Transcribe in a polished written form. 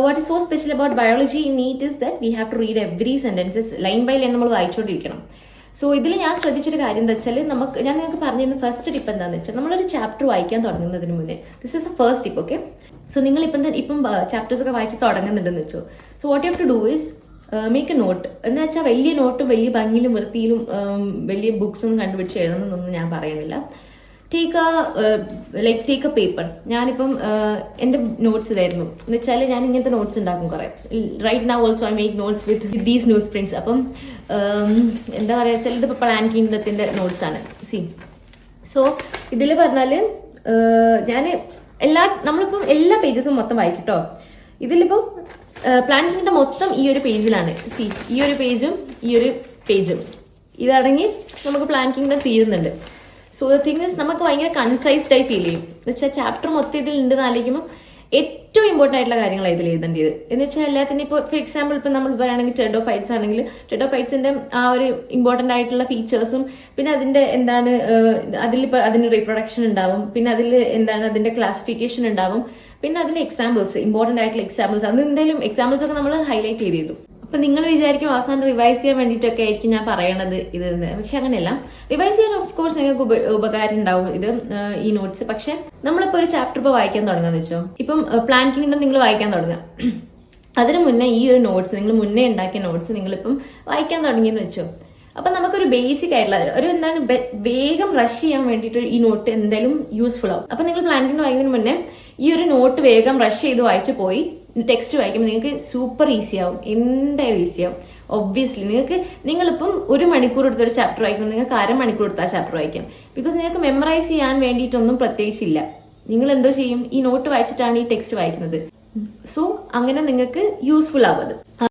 What is so special about biology in NEET is that we have to read every sentences line by line നമ്മൾ വായിച്ചുകൊണ്ടിരിക്കണം. So ഇതിൽ ഞാൻ ശ്രദ്ധിച്ചൊരു കാര്യം എന്താ വെച്ചാൽ ഞാൻ നിങ്ങൾക്ക് പറഞ്ഞിരുന്ന ഫസ്റ്റ് ടിപ്പ് എന്താണെന്ന് വെച്ചാൽ നമ്മളൊരു ചാപ്റ്റർ വായിക്കാൻ തുടങ്ങുന്നതിന് മുന്നേ this is a first tip. Okay, so നിങ്ങൾ ഇപ്പം ചാപ്റ്റേഴ്സ് ഒക്കെ വായിച്ച് തുടങ്ങുന്നുണ്ടെന്ന് വെച്ചോ. So what you have to do is make a note. എന്ന് വെച്ചാൽ വലിയ നോട്ടും വലിയ ഭംഗിയിലും വൃത്തിയിലും വലിയ ബുക്സ് ഒന്നും കണ്ടുപിടിച്ച് എഴുതണമെന്നൊന്നും ഞാൻ പറയണില്ല. Take A paper. ഞാനിപ്പം എൻ്റെ നോട്ട്സ് ഇതായിരുന്നു എന്ന് വെച്ചാൽ ഞാൻ ഇങ്ങനത്തെ നോട്ട്സ് ഉണ്ടാക്കും കുറേ. Right now also I make notes with these news prints. അപ്പം എന്താ പറയുക വെച്ചാൽ ഇതിപ്പോൾ പ്ലാൻ കിങ്ഡത്തിൻ്റെ നോട്ട്സ് ആണ്. സി സോ ഇതിൽ പറഞ്ഞാൽ ഞാൻ നമ്മളിപ്പം എല്ലാ പേജസും മൊത്തം വായിക്കും കേട്ടോ. ഇതിലിപ്പം പ്ലാൻ കിങ്ഡം മൊത്തം ഈ ഒരു പേജിലാണ്. സി ഈ ഒരു പേജും ഈ ഒരു പേജും ഇതടങ്ങി നമുക്ക് പ്ലാൻ കിങ്ഡം തീരുന്നുണ്ട്. സോ ദ തിങ് ഇസ് നമുക്ക് ഭയങ്കര കൺസൈസ്ഡ് ആയി ഫീൽ ചെയ്യും. എന്ന് വെച്ചാൽ ചാപ്റ്റർ മൊത്തം ഇതിൽ ഉണ്ടെന്ന് ആലോചിക്കുമ്പോൾ ഏറ്റവും ഇമ്പോർട്ടൻ്റ് ആയിട്ടുള്ള കാര്യങ്ങളാണ് ഇതിൽ എഴുതേണ്ടത്. എന്ന് വെച്ചാൽ എല്ലാത്തിനും ഇപ്പോൾ ഫോർ എക്സാമ്പിൾ ഇപ്പം നമ്മൾ പറയുകയാണെങ്കിൽ ടെഡ് ഓഫ് ഫൈറ്റ്സ് ആണെങ്കിൽ ടെഡ് ഓഫ് ഫൈറ്റ്സിന്റെ ആ ഒരു ഇമ്പോർട്ടൻ്റ് ആയിട്ടുള്ള ഫീച്ചേഴ്സും പിന്നെ അതിന്റെ എന്താണ് അതിലിപ്പോൾ അതിന് റീപ്രൊഡക്ഷൻ ഉണ്ടാവും, പിന്നെ അതിൽ എന്താണ് അതിന്റെ ക്ലാസിഫിക്കേഷൻ ഉണ്ടാവും, പിന്നെ അതിന്റെ എക്സാമ്പിൾസ് ഇമ്പോർട്ടൻ്റ് ആയിട്ടുള്ള എക്സാമ്പിൾസ് അത് എന്തായാലും എക്സാമ്പിൾസ് ഒക്കെ നമ്മൾ ഹൈലൈറ്റ് ചെയ്തു. അപ്പൊ നിങ്ങൾ വിചാരിക്കും അവസാനം റിവൈസ് ചെയ്യാൻ വേണ്ടിയിട്ടൊക്കെ ആയിരിക്കും ഞാൻ പറയണത് ഇത്. പക്ഷെ അങ്ങനെയല്ല, റിവൈസ് ചെയ്യാൻ ഓഫ് കോഴ്സ് നിങ്ങൾക്ക് ഉപകാരം ഉണ്ടാവും ഇത് ഈ നോട്ട്സ്. പക്ഷെ നമ്മളിപ്പോ ഒരു ചാപ്റ്റർ ഇപ്പോൾ വായിക്കാൻ തുടങ്ങാന്ന് വെച്ചോ. ഇപ്പം പ്ലാൻ കിങ്ഡം നിങ്ങൾ വായിക്കാൻ തുടങ്ങുക. അതിനു മുന്നേ ഈ ഒരു നോട്ട്സ് നിങ്ങൾ മുന്നേ ഉണ്ടാക്കിയ നോട്ട്സ് നിങ്ങളിപ്പം വായിക്കാൻ തുടങ്ങിയെന്ന് വെച്ചോ. അപ്പൊ നമുക്കൊരു ബേസിക് ആയിട്ടുള്ള ഒരു എന്താണ് വേഗം റഷ് ചെയ്യാൻ വേണ്ടിയിട്ട് ഈ നോട്ട് എന്തായാലും യൂസ്ഫുൾ ആവും. അപ്പൊ നിങ്ങൾ പ്ലാൻ കിങ്ഡം വായിക്കുന്നതിന് മുന്നേ ഈ ഒരു നോട്ട് വേഗം റഷ് ചെയ്ത് വായിച്ചു പോയി ടെക്സ്റ്റ് വായിക്കുമ്പോൾ നിങ്ങൾക്ക് സൂപ്പർ ഈസി ആവും. എന്തായാലും ഈസി ആവും. ഒബ്വിയസ്ലി നിങ്ങളിപ്പം 1 മണിക്കൂർ എടുത്തൊരു ചാപ്റ്റർ വായിക്കുമ്പോൾ നിങ്ങൾക്ക് 1/2 മണിക്കൂർ എടുത്ത് ആ ചാപ്റ്റർ വായിക്കാം. ബിക്കോസ് നിങ്ങൾക്ക് മെമ്മറൈസ് ചെയ്യാൻ വേണ്ടിയിട്ടൊന്നും പ്രത്യേകിച്ചില്ല. നിങ്ങൾ എന്തോ ചെയ്യും, ഈ നോട്ട് വായിച്ചിട്ടാണ് ഈ ടെക്സ്റ്റ് വായിക്കുന്നത്. സോ അങ്ങനെ നിങ്ങൾക്ക് യൂസ്ഫുൾ ആവും അത്.